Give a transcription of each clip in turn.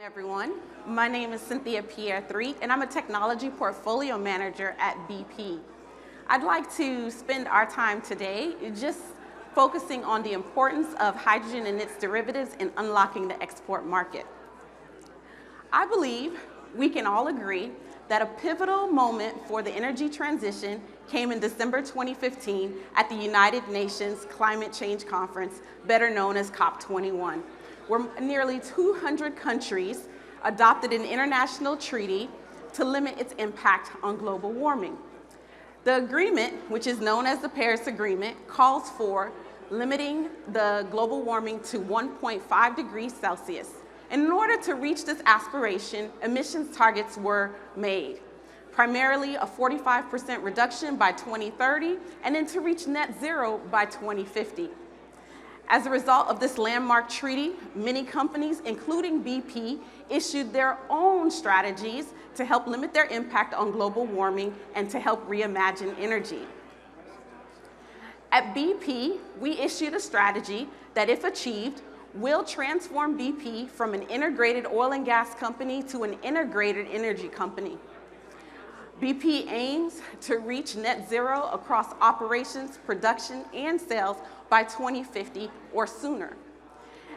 Everyone. My name is Cynthia Pierre Threatte, and I'm a technology portfolio manager at BP. I'd like to spend our time today just focusing on the importance of hydrogen and its derivatives in unlocking the export market. I believe we can all agree that a pivotal moment for the energy transition came in December 2015 at the United Nations Climate Change Conference, better known as COP21. Where nearly 200 countries adopted an international treaty to limit its impact on global warming. The agreement, which is known as the Paris Agreement, calls for limiting the global warming to 1.5 degrees Celsius. And in order to reach this aspiration, emissions targets were made, primarily a 45% reduction by 2030, and then to reach net zero by 2050. As a result of this landmark treaty, many companies, including BP, issued their own strategies to help limit their impact on global warming and to help reimagine energy. At BP, we issued a strategy that, if achieved, will transform BP from an integrated oil and gas company to an integrated energy company. BP aims to reach net zero across operations, production, and sales by 2050 or sooner.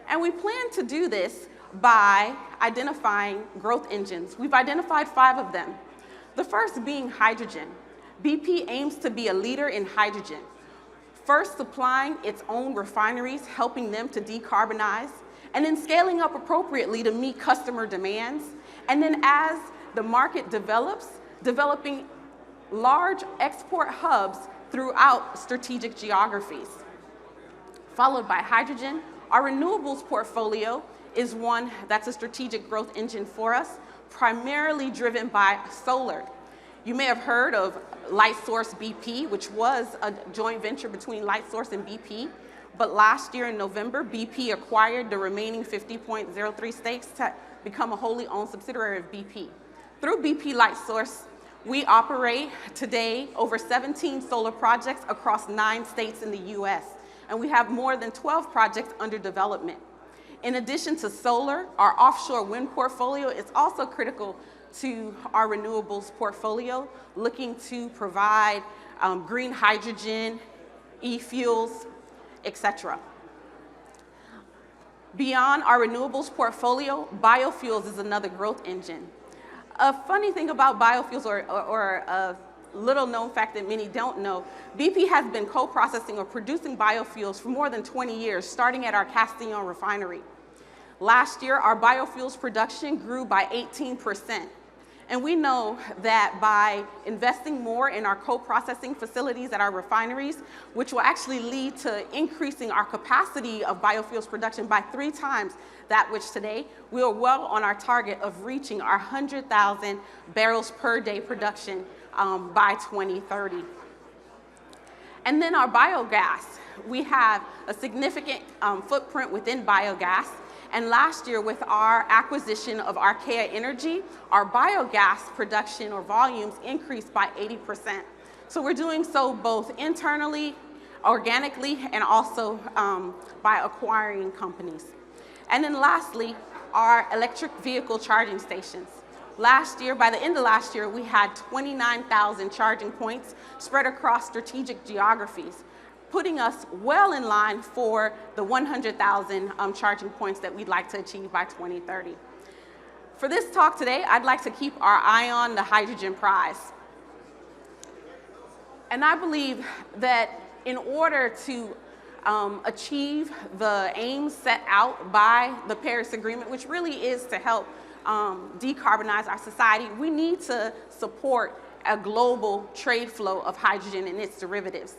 And we plan to do this by identifying growth engines. We've identified 5 of them. The first being hydrogen. BP aims to be a leader in hydrogen, first supplying its own refineries, helping them to decarbonize, and then scaling up appropriately to meet customer demands. And then as the market develops, developing large export hubs throughout strategic geographies. Followed by hydrogen, our renewables portfolio is one that's a strategic growth engine for us, primarily driven by solar. You may have heard of Lightsource BP, which was a joint venture between Lightsource and BP. But last year in November, BP acquired the remaining 50.03 stakes to become a wholly owned subsidiary of BP. Through BP Lightsource, we operate today over 17 solar projects across 9 states in the US, and we have more than 12 projects under development. In addition to solar, our offshore wind portfolio is also critical to our renewables portfolio, looking to provide green hydrogen, e-fuels, etc. Beyond our renewables portfolio, biofuels is another growth engine. A funny thing about biofuels, or a little known fact that many don't know, BP has been co-processing or producing biofuels for more than 20 years, starting at our Castillon refinery. Last year, our biofuels production grew by 18%. And we know that by investing more in our co-processing facilities at our refineries, which will actually lead to increasing our capacity of biofuels production by 3 times that which today, we are well on our target of reaching our 100,000 barrels per day production by 2030. And then our biogas. We have a significant footprint within biogas. And last year, with our acquisition of Archaea Energy, our biogas production or volumes increased by 80%. So we're doing so both internally, organically, and also by acquiring companies. And then lastly, our electric vehicle charging stations. Last year, by the end of last year, we had 29,000 charging points spread across strategic geographies, putting us well in line for the 100,000 charging points that we'd like to achieve by 2030. For this talk today, I'd like to keep our eye on the hydrogen prize. And I believe that in order to achieve the aims set out by the Paris Agreement, which really is to help decarbonize our society, we need to support a global trade flow of hydrogen and its derivatives.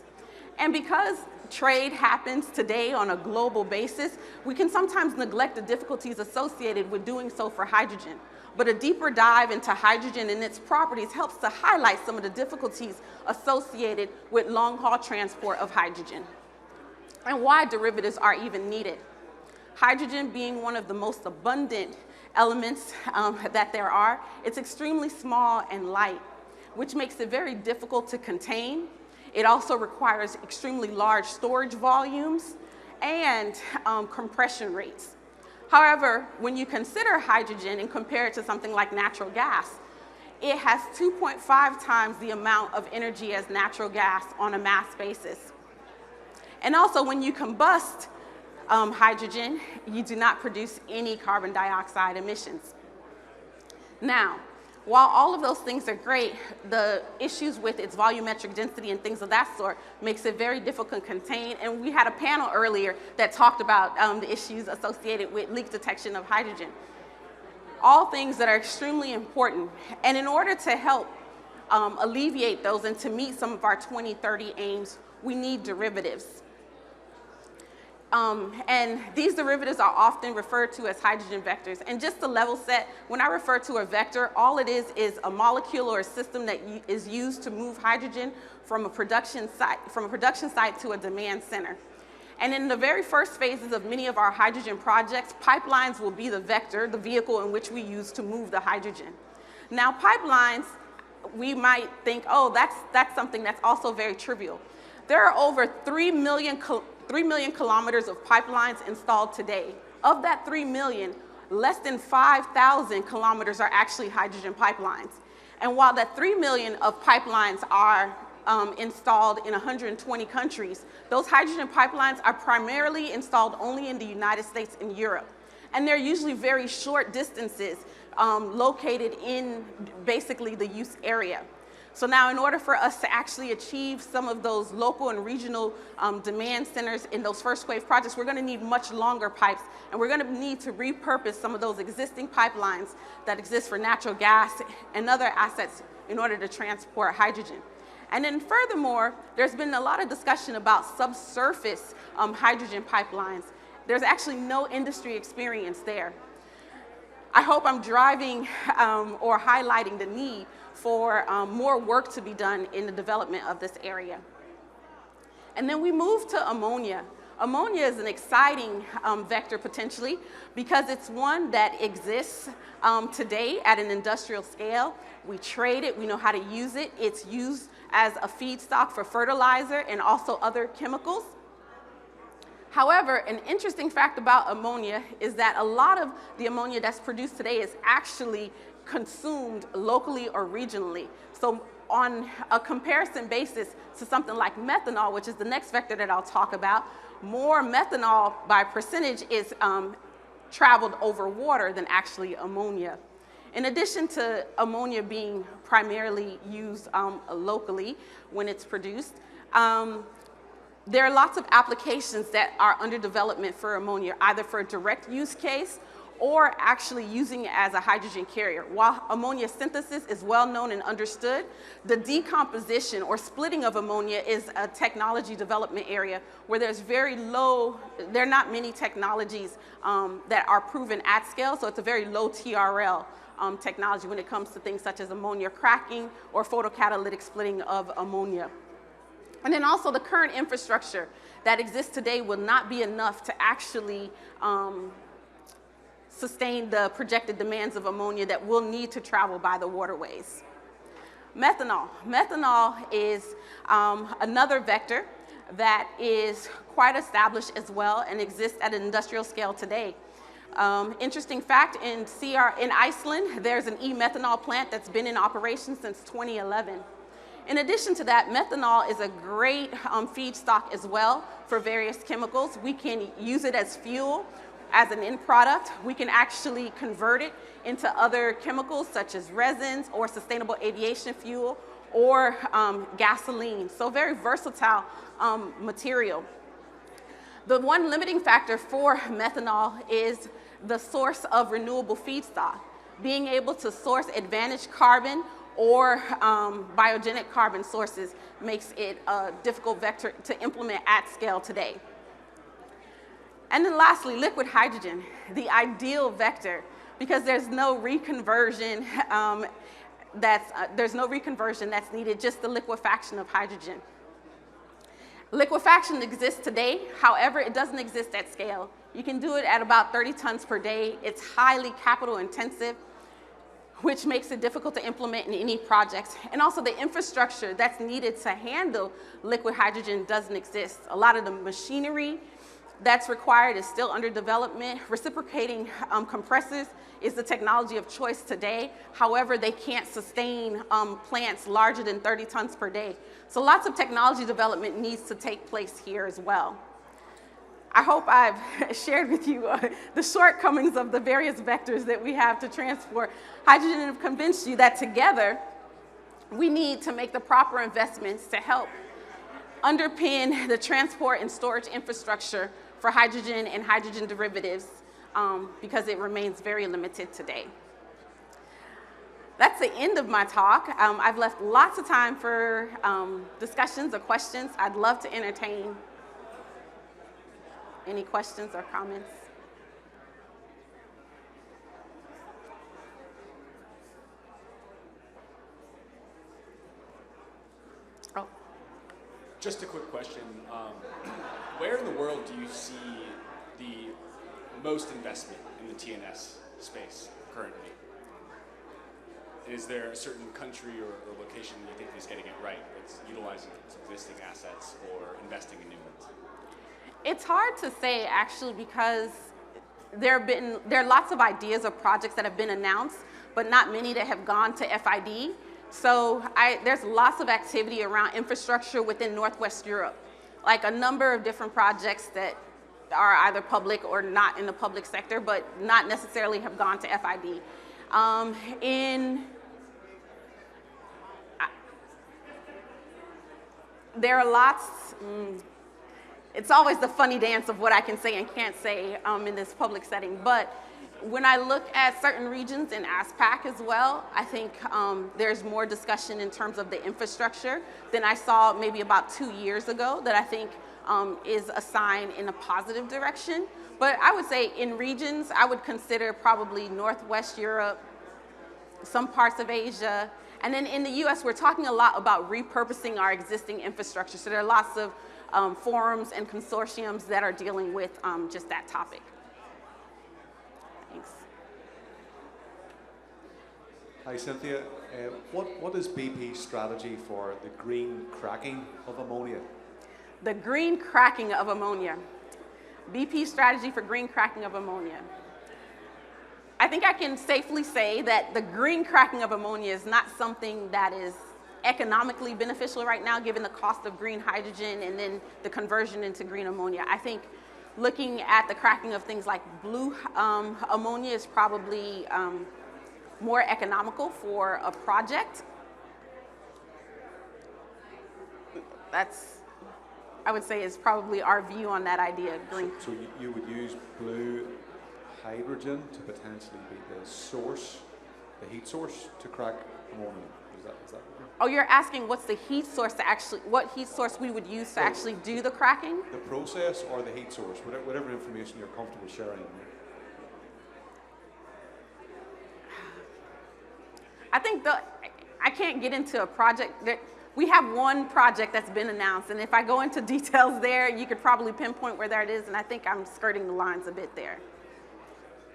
And because trade happens today on a global basis, we can sometimes neglect the difficulties associated with doing so for hydrogen. But a deeper dive into hydrogen and its properties helps to highlight some of the difficulties associated with long-haul transport of hydrogen and why derivatives are even needed. Hydrogen being one of the most abundant elements that there are, it's extremely small and light, which makes it very difficult to contain. It also requires extremely large storage volumes and compression rates. However, when you consider hydrogen and compare it to something like natural gas, it has 2.5 times the amount of energy as natural gas on a mass basis. And also, when you combust hydrogen, you do not produce any carbon dioxide emissions. Now, while all of those things are great, the issues with its volumetric density and things of that sort makes it very difficult to contain. And we had a panel earlier that talked about the issues associated with leak detection of hydrogen. All things that are extremely important. And in order to help alleviate those and to meet some of our 2030 aims, we need derivatives. And these derivatives are often referred to as hydrogen vectors. And just to level set, when I refer to a vector, all it is a molecule or a system that is used to move hydrogen from a production site to a demand center. And in the very first phases of many of our hydrogen projects, pipelines will be the vector, the vehicle in which we use to move the hydrogen. Now, pipelines, we might think, oh, that's something that's also very trivial. There are over 3 million kilometers of pipelines installed today. Of that 3 million, less than 5,000 kilometers are actually hydrogen pipelines. And while that 3 million of pipelines are installed in 120 countries, those hydrogen pipelines are primarily installed only in the United States and Europe. And they're usually very short distances located in basically the use area. So now, in order for us to actually achieve some of those local and regional demand centers in those first wave projects, we're going to need much longer pipes, and we're going to need to repurpose some of those existing pipelines that exist for natural gas and other assets in order to transport hydrogen. And then furthermore, there's been a lot of discussion about subsurface hydrogen pipelines. There's actually no industry experience there. I hope I'm driving or highlighting the need for more work to be done in the development of this area. And then we move to ammonia. Ammonia is an exciting vector potentially because it's one that exists today at an industrial scale. We trade it, we know how to use it. It's used as a feedstock for fertilizer and also other chemicals. However, an interesting fact about ammonia is that a lot of the ammonia that's produced today is actually consumed locally or regionally. So on a comparison basis to something like methanol, which is the next vector that I'll talk about, more methanol by percentage is traveled over water than actually ammonia. In addition to ammonia being primarily used locally when it's produced, there are lots of applications that are under development for ammonia, either for a direct use case or actually using it as a hydrogen carrier. While ammonia synthesis is well known and understood, the decomposition or splitting of ammonia is a technology development area where there are not many technologies that are proven at scale, so it's a very low TRL technology when it comes to things such as ammonia cracking or photocatalytic splitting of ammonia. And then also the current infrastructure that exists today will not be enough to actually sustain the projected demands of ammonia that will need to travel by the waterways. Methanol. Methanol is another vector that is quite established as well and exists at an industrial scale today. Interesting fact, in Iceland, there's an e-methanol plant that's been in operation since 2011. In addition to that, methanol is a great feedstock as well for various chemicals. We can use it as fuel, as an end product. We can actually convert it into other chemicals such as resins or sustainable aviation fuel or gasoline. So very versatile material. The one limiting factor for methanol is the source of renewable feedstock. Being able to source advantaged carbon or biogenic carbon sources makes it a difficult vector to implement at scale today. And then lastly, liquid hydrogen, the ideal vector, because there's no reconversion that's needed, just the liquefaction of hydrogen. Liquefaction exists today, however, it doesn't exist at scale. You can do it at about 30 tons per day. It's highly capital intensive, which makes it difficult to implement in any project. And also the infrastructure that's needed to handle liquid hydrogen doesn't exist. A lot of the machinery that's required is still under development. Reciprocating compressors is the technology of choice today. However, they can't sustain plants larger than 30 tons per day. So lots of technology development needs to take place here as well. I hope I've shared with you the shortcomings of the various vectors that we have to transport hydrogen, and have convinced you that together we need to make the proper investments to help underpin the transport and storage infrastructure for hydrogen and hydrogen derivatives, because it remains very limited today. That's the end of my talk. I've left lots of time for discussions or questions. I'd love to entertain any questions or comments. Oh. Just a quick question. Where in the world do you see the most investment in the TNS space currently? Is there a certain country or location you think is getting it right, that's utilizing its existing assets or investing in new ones? It's hard to say, actually, because there are lots of ideas of projects that have been announced, but not many that have gone to FID. So there's lots of activity around infrastructure within Northwest Europe, like a number of different projects that are either public or not in the public sector, but not necessarily have gone to FID. There are lots. It's always the funny dance of what I can say and can't say in this public setting. But when I look at certain regions in ASPAC as well, I think there's more discussion in terms of the infrastructure than I saw maybe about 2 years ago, that I think is a sign in a positive direction. But I would say in regions, I would consider probably Northwest Europe, some parts of Asia, and then in the US, we're talking a lot about repurposing our existing infrastructure. So there are lots of forums and consortiums that are dealing with just that topic. Thanks. Hi, Cynthia. What is BP's strategy for the green cracking of ammonia? The green cracking of ammonia. BP's strategy for green cracking of ammonia. I think I can safely say that the green cracking of ammonia is not something that is economically beneficial right now, given the cost of green hydrogen and then the conversion into green ammonia. I think looking at the cracking of things like blue ammonia is probably more economical for a project. That's, I would say, is probably our view on that idea of green. So you would use blue hydrogen to potentially be the source, the heat source to crack ammonia. Is that Oh, you're asking what's the heat source to actually, what heat source we would use to actually do the cracking? The process or the heat source, whatever information you're comfortable sharing. I think I can't get into a project that, we have one project that's been announced, and if I go into details there, you could probably pinpoint where that is, and I think I'm skirting the lines a bit there.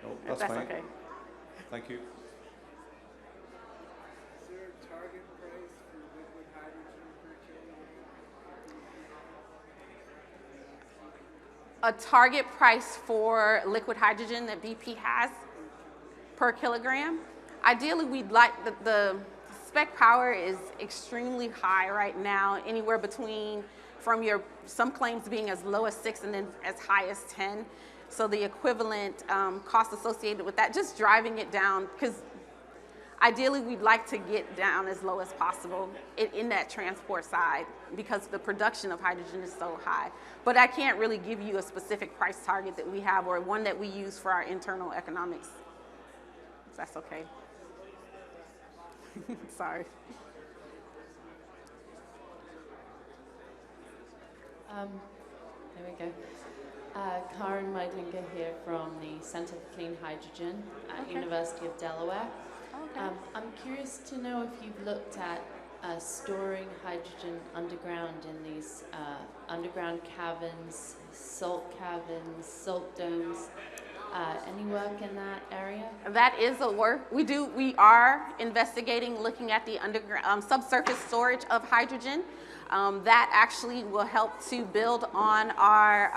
No, if that's fine. Okay. Thank you. Is there a target price for liquid hydrogen per kilogram? A target price for liquid hydrogen that BP has per kilogram? Ideally, we'd like the spec power is extremely high right now, anywhere between, from some claims being as low as 6 and then as high as 10. So the equivalent cost associated with that, just driving it down, because ideally we'd like to get down as low as possible in that transport side, because the production of hydrogen is so high. But I can't really give you a specific price target that we have or one that we use for our internal economics. If that's okay. Sorry. There we go. Karen Meidlinger here from the Center for Clean Hydrogen at University of Delaware. Okay. I'm curious to know if you've looked at storing hydrogen underground in these underground caverns, salt domes. Any work in that area? That is a work we are investigating, looking at the underground subsurface storage of hydrogen. That actually will help to build on our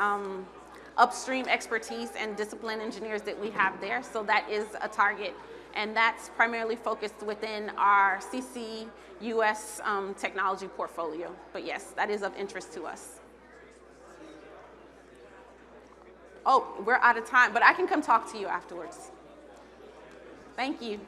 upstream expertise and discipline engineers that we have there. So that is a target, and that's primarily focused within our CCUS technology portfolio. But yes, that is of interest to us. Oh, we're out of time, but I can come talk to you afterwards. Thank you.